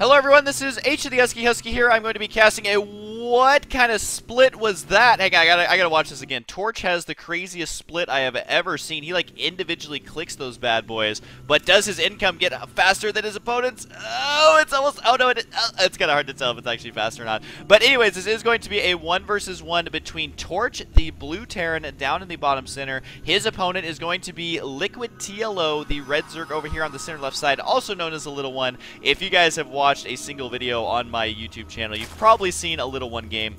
Hello everyone, this is H of the Husky here. I'm going to be casting a what kind of split was that? Hey, I gotta watch this again. Torch has the craziest split I have ever seen. He like individually clicks those bad boys, but does his income get faster than his opponent's? Oh, it's almost, oh no, it's kind of hard to tell if it's actually fast or not. But anyways, this is going to be a 1 versus 1 between Torch, the blue Terran down in the bottom center. His opponent is going to be Liquid TLO, the red Zerg over here on the center left side, also known as the Little One. If you guys have watched a single video on my YouTube channel, you've probably seen a Little One game.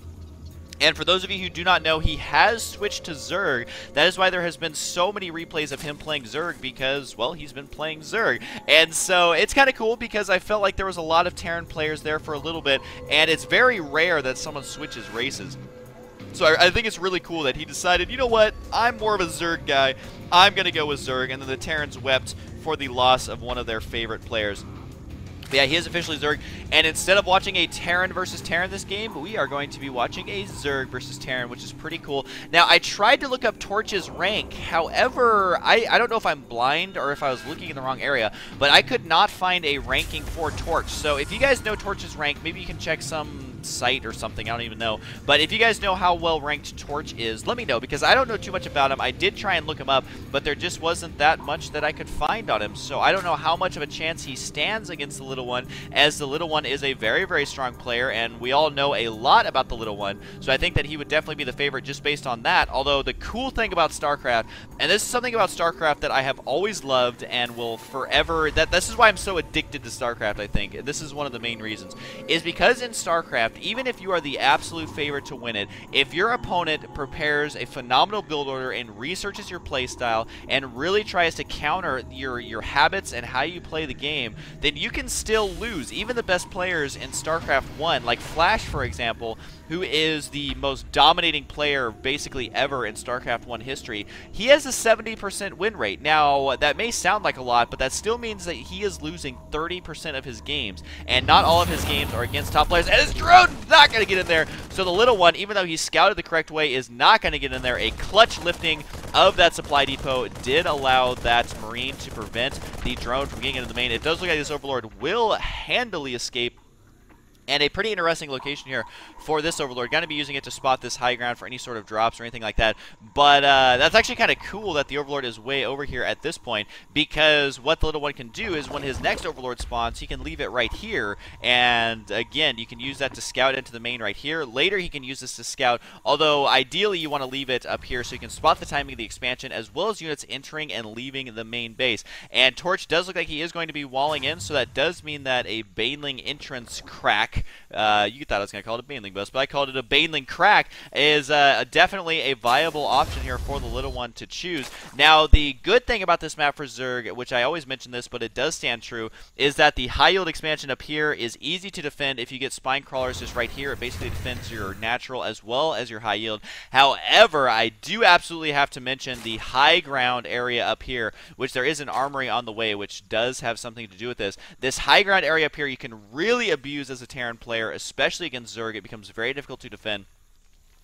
And for those of you who do not know, he has switched to Zerg. That is why there has been so many replays of him playing Zerg, because, well, he's been playing Zerg. And so it's kind of cool because I felt like there was a lot of Terran players there for a little bit, and it's very rare that someone switches races. So I think it's really cool that he decided, you know what, I'm more of a Zerg guy, I'm going to go with Zerg, and then the Terrans wept for the loss of one of their favorite players. But yeah, he is officially Zerg, and instead of watching a Terran versus Terran this game, we are going to be watching a Zerg versus Terran, which is pretty cool. Now, I tried to look up Torch's rank, however, I don't know if I'm blind or if I was looking in the wrong area, but I could not find a ranking for Torch. So if you guys know Torch's rank, maybe you can check some site or something, I don't even know. But if you guys know how well ranked Torch is, let me know, because I don't know too much about him. I did try and look him up, but there just wasn't that much that I could find on him. So I don't know how much of a chance he stands against the Little One, as the Little One is a very, very strong player, and we all know a lot about the Little One. So I think that he would definitely be the favorite just based on that. Although the cool thing about Starcraft, and this is something about Starcraft that I have always loved and will forever, this is why I'm so addicted to Starcraft, I think, and this is one of the main reasons, is because in Starcraft, even if you are the absolute favorite to win it, if your opponent prepares a phenomenal build order and researches your playstyle and really tries to counter your habits and how you play the game, then you can still lose. Even the best players in StarCraft 1, like Flash, for example, who is the most dominating player basically ever in StarCraft 1 history, he has a 70% win rate. Now, that may sound like a lot, but that still means that he is losing 30% of his games, and not all of his games are against top players, and his drone's not going to get in there. So the Little One, even though he scouted the correct way, is not going to get in there. A clutch lifting of that supply depot did allow that Marine to prevent the drone from getting into the main. It does look like this Overlord will handily escape. And a pretty interesting location here for this Overlord. Going to be using it to spot this high ground for any sort of drops or anything like that. But that's actually kind of cool that the Overlord is way over here at this point, because what the Little One can do is when his next Overlord spawns, he can leave it right here. And again, you can use that to scout into the main right here. Later, he can use this to scout, although ideally you want to leave it up here so you can spot the timing of the expansion as well as units entering and leaving the main base. And Torch does look like he is going to be walling in, so that does mean that a Baneling entrance crack, you thought I was going to call it a Baneling bust, but I called it a Baneling crack, is definitely a viable option here for the Little One to choose. Now, the good thing about this map for Zerg, which I always mention this, but it does stand true, is that the high yield expansion up here is easy to defend. If you get spine crawlers just right here, it basically defends your natural as well as your high yield. However, I do absolutely have to mention the high ground area up here, which there is an armory on the way, which does have something to do with this. This high ground area up here you can really abuse as a Terran player, especially against Zerg. It becomes very difficult to defend.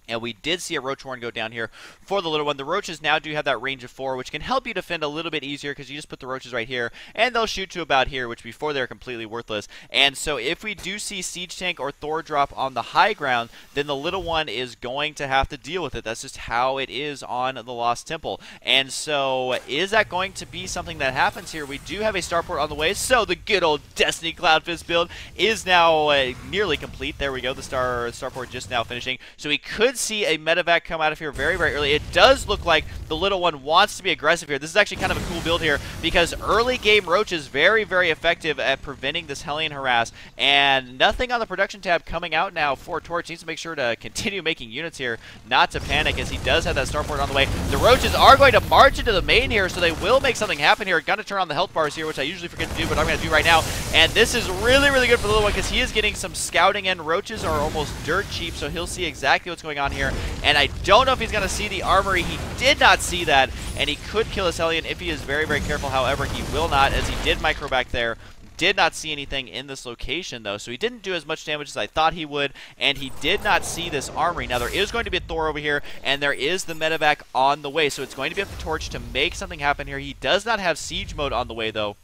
And we did see a Roach Horn go down here for the Little One. The Roaches now do have that range of 4, which can help you defend a little bit easier because you just put the Roaches right here, and they'll shoot to about here, which before they're completely worthless. And so if we do see Siege Tank or Thor drop on the high ground, then the Little One is going to have to deal with it. That's just how it is on the Lost Temple. And so is that going to be something that happens here? We do have a starport on the way, so the good old Destiny Cloudfist build is now nearly complete. There we go, the starport just now finishing. So we could see a medevac come out of here very, very early. It does look like the Little One wants to be aggressive here. This is actually kind of a cool build here because early game Roach is very, very effective at preventing this Hellion harass, and nothing on the production tab coming out now for Torch. Needs to make sure to continue making units here, not to panic, as he does have that starport on the way. The Roaches are going to march into the main here, so they will make something happen here. Gonna turn on the health bars here, which I usually forget to do, but I'm going to do right now. And this is really, really good for the Little One because he is getting some scouting in. Roaches are almost dirt cheap, so he'll see exactly what's going on here. And I don't know if he's going to see the armory. He did not see that, and he could kill his Hellion if he is very, very careful. However, he will not, as he did micro back there. Did not see anything in this location, though, so he didn't do as much damage as I thought he would, and he did not see this armory. Now, there is going to be a Thor over here, and there is the medevac on the way, so it's going to be up to Torch to make something happen here. He does not have siege mode on the way, though.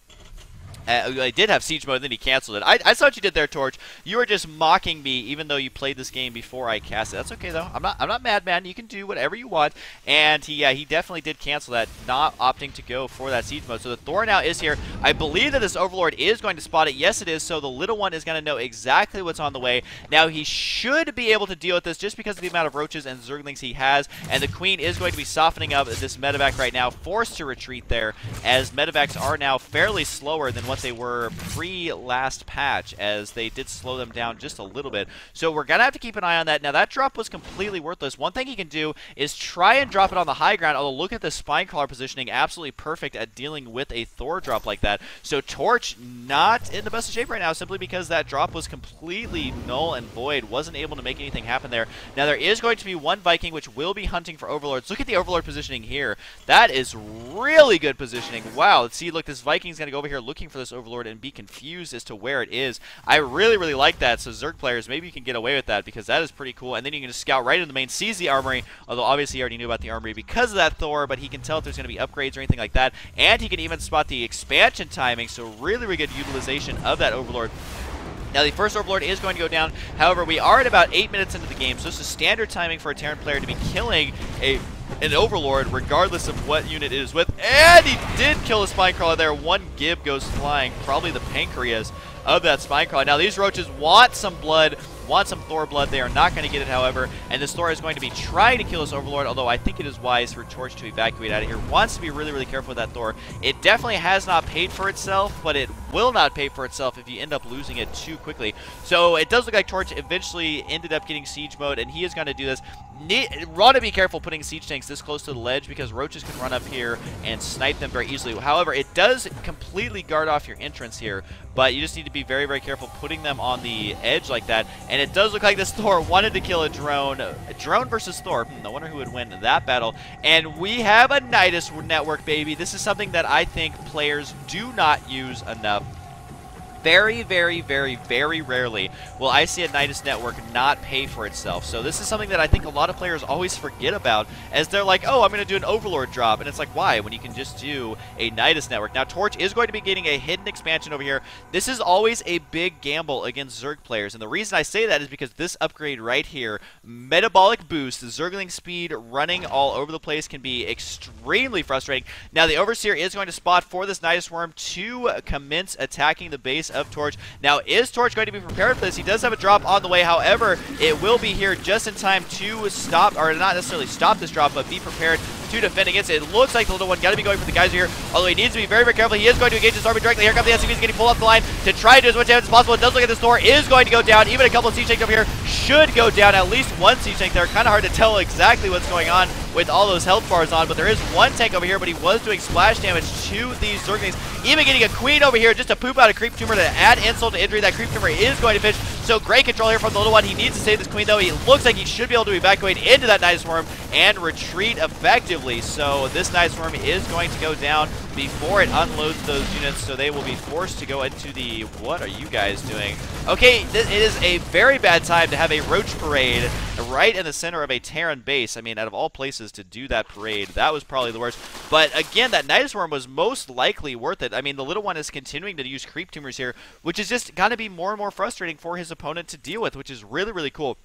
I did have siege mode, and then he canceled it. I saw what you did there, Torch. You were just mocking me, even though you played this game before I cast it. That's okay though. I'm not mad, man. You can do whatever you want. And he definitely did cancel that, not opting to go for that siege mode. So the Thor now is here. I believe that this Overlord is going to spot it. Yes, it is. So the little one is going to know exactly what's on the way. Now he should be able to deal with this just because of the amount of roaches and zerglings he has. And the Queen is going to be softening up this medevac right now, forced to retreat there, as medevacs are now fairly slower than what they were pre-last patch, as they did slow them down just a little bit. So we're going to have to keep an eye on that. Now that drop was completely worthless. One thing he can do is try and drop it on the high ground, although look at the Spinecrawler positioning, absolutely perfect at dealing with a Thor drop like that. So Torch not in the best of shape right now, simply because that drop was completely null and void, wasn't able to make anything happen there. Now there is going to be one Viking which will be hunting for Overlords. Look at the Overlord positioning here. That is really good positioning. Wow, let's see, look, this Viking's going to go over here looking for this Overlord and be confused as to where it is. I really like that. So Zerg players, maybe you can get away with that, because that is pretty cool. And then you can just scout right into the main, seize the armory, although obviously he already knew about the armory because of that Thor, but he can tell if there's going to be upgrades or anything like that. And he can even spot the expansion timing, so really good utilization of that Overlord. Now, the first Overlord is going to go down. However, we are at about 8 minutes into the game, so this is standard timing for a Terran player to be killing an Overlord, regardless of what unit it is with. And he did kill a Spinecrawler there. One Gib goes flying, probably the pancreas of that Spinecrawler. Now, these roaches want some blood, want some Thor blood. They are not going to get it, however, and this Thor is going to be trying to kill this Overlord, although I think it is wise for Torch to evacuate out of here. Wants to be really careful with that Thor. It definitely has not paid for itself, but it will not pay for itself if you end up losing it too quickly. So it does look like Torch eventually ended up getting siege mode, and he is going to do this. Want to be careful putting siege tanks this close to the ledge, because roaches can run up here and snipe them very easily. However, it does completely guard off your entrance here, but you just need to be very careful putting them on the edge like that. And it does look like this Thor wanted to kill a drone. A drone versus Thor. I wonder who would win that battle. And we have a Nidus network, baby. This is something that I think players do not use enough. Very rarely will I see a Nidus network not pay for itself. So this is something that I think a lot of players always forget about, as they're like, oh, I'm going to do an Overlord drop. And it's like, why? When you can just do a Nidus network. Now, Torch is going to be getting a hidden expansion over here. This is always a big gamble against Zerg players. And the reason I say that is because this upgrade right here, metabolic boost, the Zergling speed running all over the place, can be extremely frustrating. Now, the Overseer is going to spot for this Nidus Worm to commence attacking the base of Torch. Now, is Torch going to be prepared for this? He does have a drop on the way. However, it will be here just in time to stop, or not necessarily stop this drop, but be prepared to defend against it. It looks like the little one got to be going for the Geyser here, although he needs to be very careful. He is going to engage his army directly. Here comes the SCVs getting pulled off the line to try to do as much damage as possible. It does look like this Thor is going to go down. Even a couple of siege tanks over here should go down. At least one siege tank there. Kind of hard to tell exactly what's going on with all those health bars on, but there is one tank over here, but he was doing splash damage to these Zerglings. Even getting a Queen over here just to poop out a creep tumor to add insult to injury. That creep tumor is going to finish. So great control here from the little one. He needs to save this Queen, though. He looks like he should be able to evacuate into that Nidus Worm and retreat effectively. So this Nidus Worm is going to go down before it unloads those units, so they will be forced to go into the... What are you guys doing? Okay, it is a very bad time to have a Roach Parade right in the center of a Terran base. I mean, out of all places to do that parade, that was probably the worst. But again, that Nidus Worm was most likely worth it. I mean, the little one is continuing to use creep tumors here, which is just going to be more and more frustrating for his opponent to deal with, which is really cool.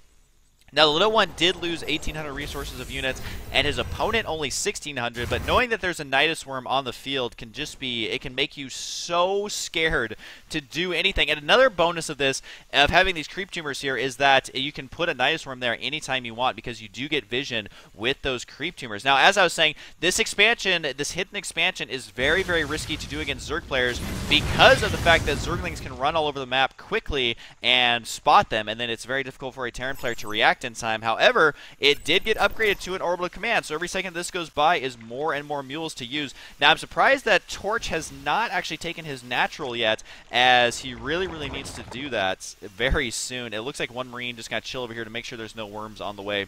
Now, the little one did lose 1,800 resources of units, and his opponent only 1,600, but knowing that there's a Nidus Worm on the field can just be, it can make you so scared to do anything. And another bonus of this, of having these creep tumors here, is that you can put a Nidus Worm there anytime you want, because you do get vision with those creep tumors. Now, as I was saying, this expansion, this hidden expansion, is very risky to do against Zerg players because of the fact that Zerglings can run all over the map quickly and spot them, and then it's very difficult for a Terran player to react in time. However, it did get upgraded to an orbital command, so every second this goes by is more and more mules to use. Now, I'm surprised that Torch has not actually taken his natural yet, as he really needs to do that very soon. It looks like one Marine just got to chill over here to make sure there's no worms on the way,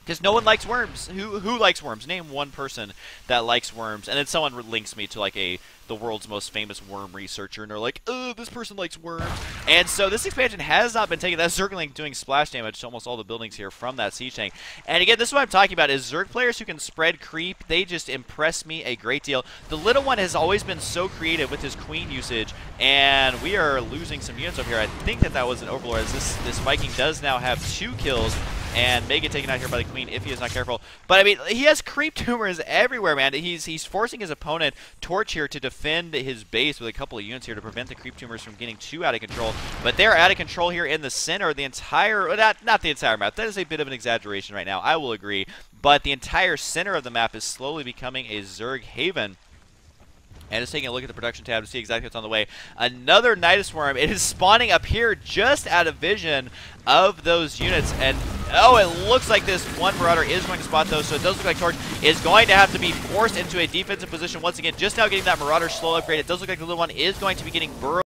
Because no one likes worms. Who likes worms? Name one person that likes worms. And then someone links me to like the world's most famous worm researcher, and they're like, oh, this person likes worms. And so this expansion has not been taking that Zergling doing splash damage to almost all the buildings here from that siege tank. And again, this is what I'm talking about, is Zerg players who can spread creep. They just impress me a great deal. The Little One has always been so creative with his queen usage, and we are losing some units over here. I think that was an Overlord, as this Viking does now have 2 kills, and may get taken out here by the queen if he is not careful. But I mean, he has creep tumors everywhere, man. He's forcing his opponent, Torch, here to defend his base with a couple of units here to prevent the creep tumors from getting too out of control. But they're out of control here in the center. The entire, not the entire map. That is a bit of an exaggeration right now, I will agree. But the entire center of the map is slowly becoming a Zerg haven. And just taking a look at the production tab to see exactly what's on the way. Another Nidus Worm. It is spawning up here just out of vision of those units. And, oh, it looks like this one Marauder is going to spot those. So it does look like Torch is going to have to be forced into a defensive position once again. Just now getting that Marauder slow upgrade. It does look like the Little One is going to be getting burrowed